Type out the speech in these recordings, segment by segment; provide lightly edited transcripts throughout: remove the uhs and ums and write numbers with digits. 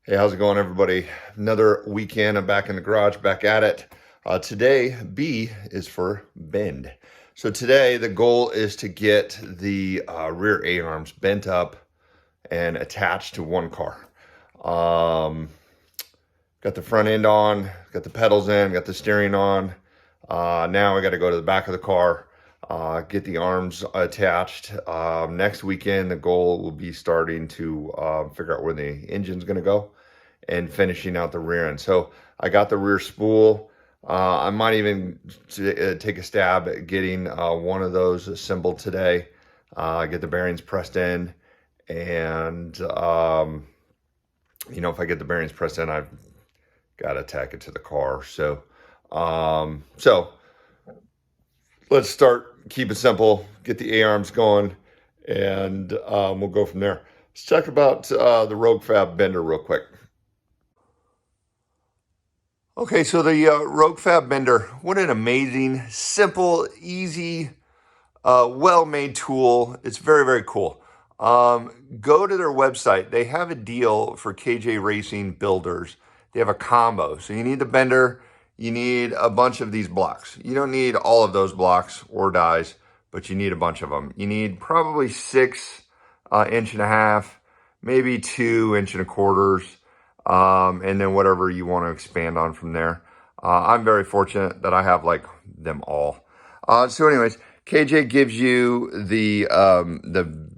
Hey, how's it going, everybody? Another weekend. I'm back in the garage, back at it. Today, B is for bend. So today, the goal is to get the rear A-arms bent up and attached to one car. Got the front end on, got the pedals in, got the steering on. Now I got to go to the back of the car, get the arms attached. Next weekend, the goal will be starting to figure out where the engine's going to go and finishing out the rear end. So I got the rear spool. I might even take a stab at getting one of those assembled today. Get the bearings pressed in, and if I get the bearings pressed in, I've got to tack it to the car. So let's start. Keep it simple. Get the A-arms going, and we'll go from there. Let's talk about the Rogue Fab Bender real quick. Okay, so the Rogue Fab Bender, what an amazing, simple, easy, well-made tool. It's very, very cool. Go to their website. They have a deal for KN Raycing builders. They have a combo. So you need the bender, you need a bunch of these blocks. You don't need all of those blocks or dies, but you need a bunch of them. You need probably 6 1.5 inch, maybe 2 1.25 inch. And then whatever you want to expand on from there. I'm very fortunate that I have like them all. So anyways, KJ gives you the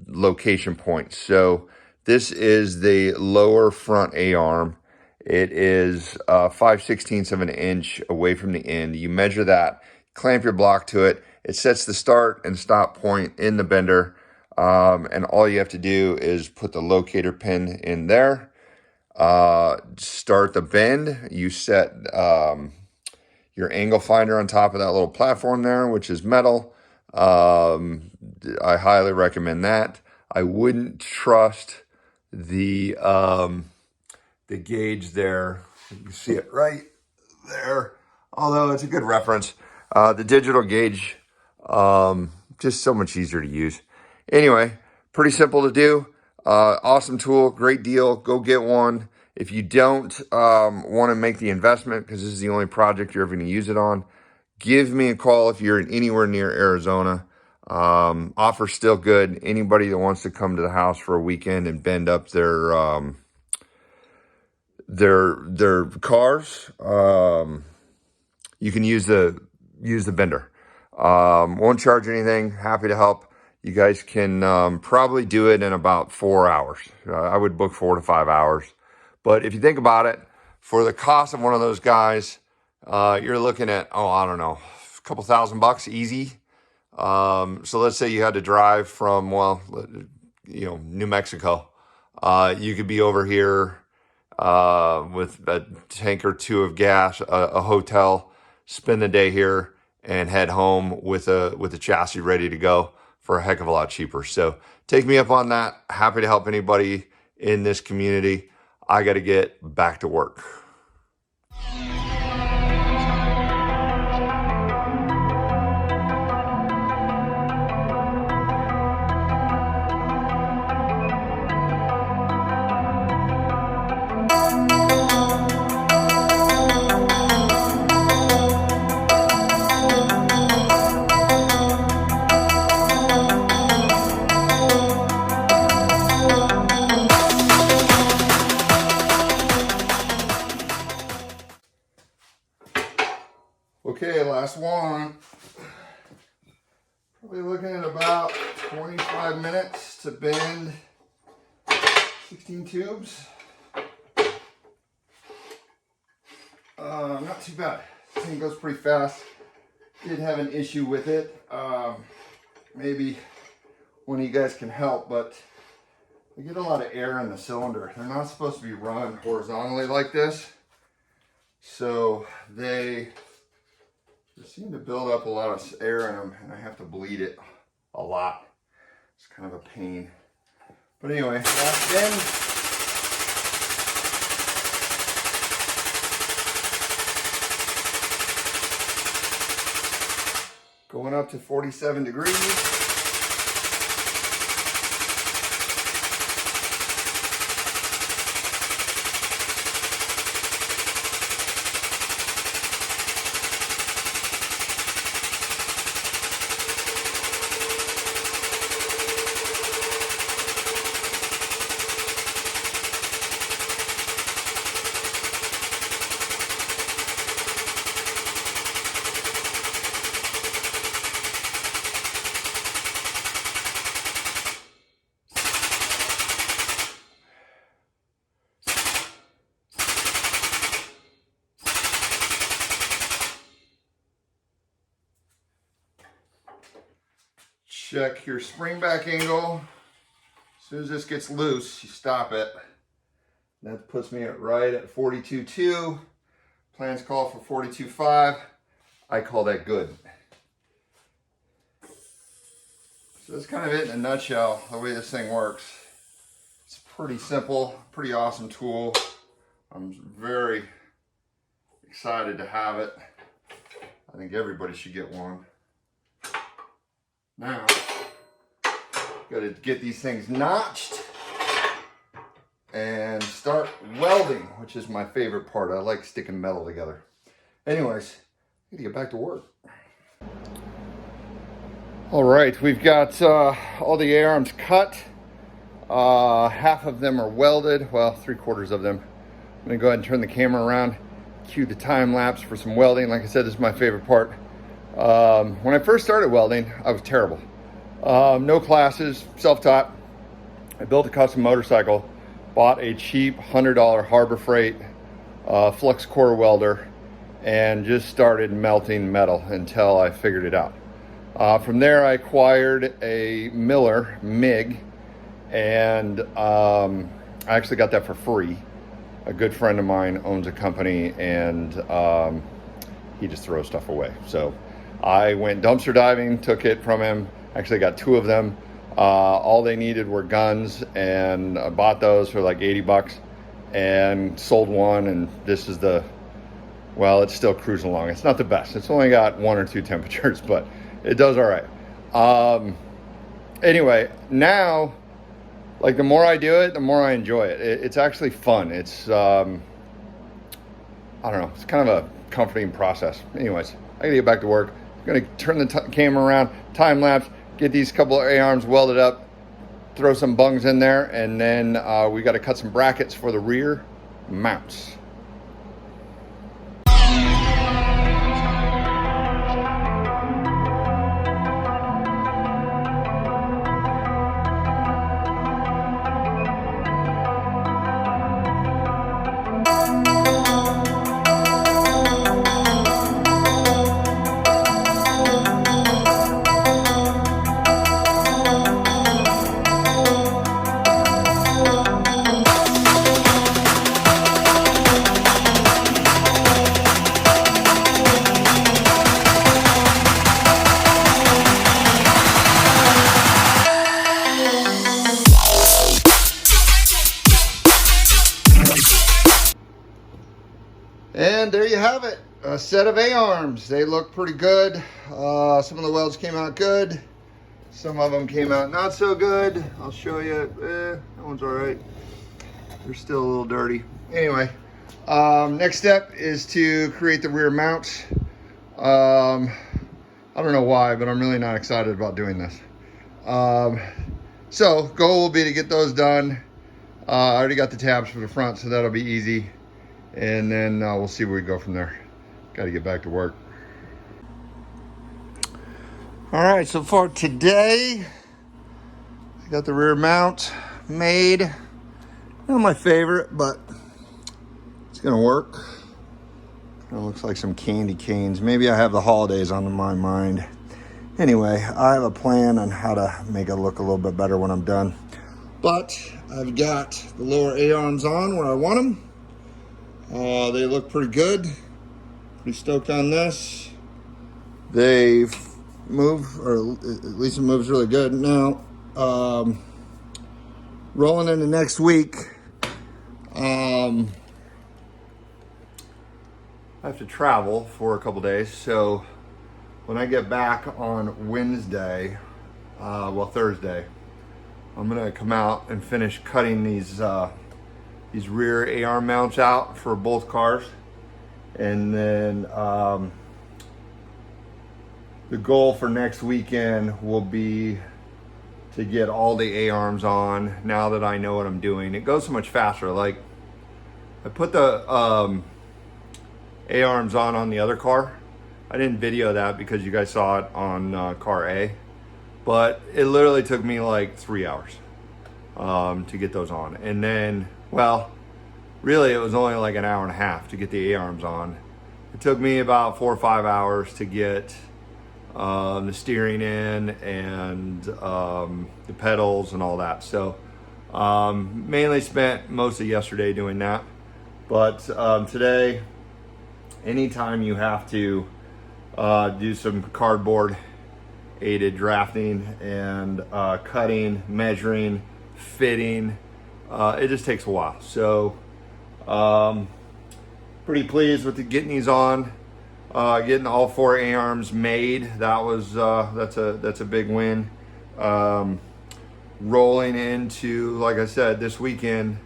location points. So this is the lower front A-arm. It is 5/16 of an inch away from the end. You measure that, clamp your block to it. It sets the start and stop point in the bender. And all you have to do is put the locator pin in there. Start the bend. You set your angle finder on top of that little platform there, which is metal. I highly recommend that. I wouldn't trust the gauge there. You can see it right there, although it's a good reference. The digital gauge, just so much easier to use. Anyway, pretty simple to do. Awesome tool, great deal. Go get one. If you don't want to make the investment, because this is the only project you're ever going to use it on, give me a call if you're anywhere near Arizona. Offer's still good. Anybody that wants to come to the house for a weekend and bend up their cars, you can use the bender. Won't charge anything. Happy to help. You guys can probably do it in about 4 hours. I would book 4 to 5 hours. But if you think about it, for the cost of one of those guys, you're looking at, I don't know, a couple $1,000 easy. So let's say you had to drive from, New Mexico. You could be over here with a tank or two of gas, a hotel, spend the day here, and head home with a chassis ready to go for a heck of a lot cheaper. So take me up on that. Happy to help anybody in this community. I got to get back to work. Okay, last one. Probably looking at about 25 minutes to bend 16 tubes. Not too bad. This thing goes pretty fast. Did have an issue with it. Maybe one of you guys can help, but I get a lot of air in the cylinder. They're not supposed to be run horizontally like this. So they seem to build up a lot of air in them, and I have to bleed it a lot. It's kind of a pain. But anyway, last bend. Going up to 47 degrees. check your spring back angle. As soon as this gets loose, you stop it. That puts me right at 42.2. Plans call for 42.5. I call that good. So that's kind of it in a nutshell, the way this thing works. It's pretty simple, pretty awesome tool. I'm very excited to have it. I think everybody should get one. Now, got to get these things notched and start welding, which is my favorite part. I like sticking metal together. Anyways, I need to get back to work. All right, we've got all the A-arms cut. Half of them are welded, well, 3/4 of them. I'm gonna go ahead and turn the camera around, cue the time lapse for some welding. Like I said, this is my favorite part. When I first started welding, I was terrible. No classes, self-taught. I built a custom motorcycle, bought a cheap $100 Harbor Freight flux core welder, and just started melting metal until I figured it out. From there, I acquired a Miller MIG, and I actually got that for free. A good friend of mine owns a company, and he just throws stuff away. So I went dumpster diving, took it from him. Actually got 2 of them. All they needed were guns, and I bought those for like 80 bucks and sold one. And this is well, it's still cruising along. It's not the best. It's only got 1 or 2 temperatures, but it does all right. Anyway, now, like, the more I do it, the more I enjoy it. It's actually fun. It's, I don't know, it's kind of a comforting process. Anyways, I gotta get back to work. I'm gonna turn the camera around, time lapse, get these couple of A-arms welded up, throw some bungs in there, and then we gotta cut some brackets for the rear mounts. And there you have it, a set of A-arms. They look pretty good. Some of the welds came out good. Some of them came out not so good. I'll show you. That one's all right. They're still a little dirty. Anyway, next step is to create the rear mounts. I don't know why, but I'm really not excited about doing this. So goal will be to get those done. I already got the tabs for the front, so that'll be easy. And then we'll see where we go from there. Got to get back to work. All right, so for today, I got the rear mount made. Not my favorite, but it's gonna work. It looks like some candy canes. Maybe I have the holidays on my mind. Anyway, I have a plan on how to make it look a little bit better when I'm done. But I've got the lower A-arms on where I want them. They look pretty good. Pretty stoked on this. They move, or at least it moves really good. Now, rolling into next week, I have to travel for a couple days. So when I get back on Wednesday, Thursday, I'm gonna come out and finish cutting these rear A-arm mounts out for both cars. And then the goal for next weekend will be to get all the A-arms on now that I know what I'm doing. It goes so much faster. Like, I put the A-arms on the other car. I didn't video that because you guys saw it on car A, but it literally took me like 3 hours to get those on. And then, well, really it was only like an hour and a half to get the A-arms on. It took me about 4 or 5 hours to get the steering in and the pedals and all that. So mainly spent most of yesterday doing that. But today, anytime you have to do some cardboard aided drafting and cutting, measuring, fitting, it just takes a while. So pretty pleased with getting these on, getting all 4 A-arms made. That was that's a big win. Rolling into, like I said, this weekend,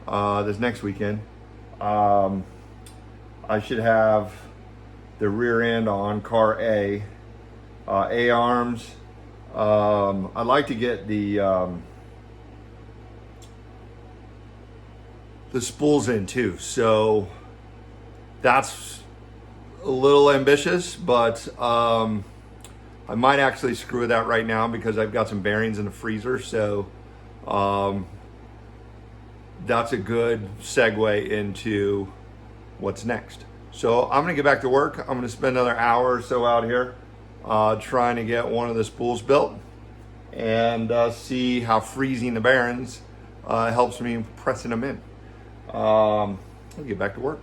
this next weekend, I should have the rear end on car A, A-arms. I'd like to get the spools in too. So that's a little ambitious, but I might actually screw with that right now because I've got some bearings in the freezer. So that's a good segue into what's next. So I'm gonna get back to work. I'm gonna spend another hour or so out here trying to get one of the spools built and see how freezing the bearings helps me pressing them in. I'll get back to work.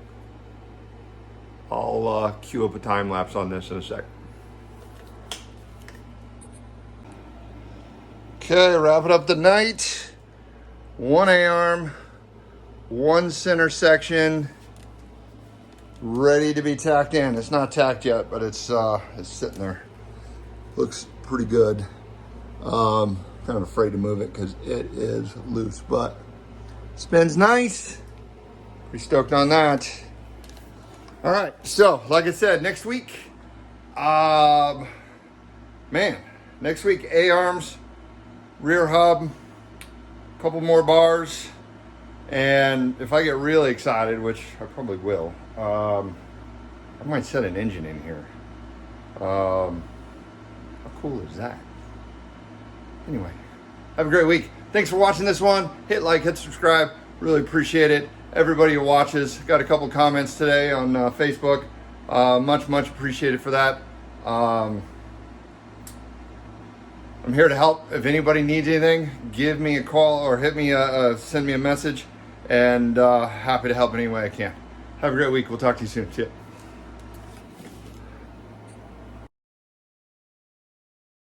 I'll cue up a time lapse on this in a sec. Okay, wrapping up the night. 1 A-arm, 1 center section, ready to be tacked in. It's not tacked yet, but it's sitting there. Looks pretty good. Kind of afraid to move it because it is loose, but spins nice. Pretty stoked on that. All right, so like I said, next week, next week, A-arms, rear hub, a couple more bars, and if I get really excited, which I probably will, I might set an engine in here. How cool is that? Anyway, have a great week. Thanks for watching this one. Hit like, hit subscribe. Really appreciate it. Everybody who watches. Got a couple comments today on Facebook. Much appreciated for that. I'm here to help. If anybody needs anything, give me a call or hit me, send me a message, and happy to help any way I can. Have a great week. We'll talk to you soon. See ya.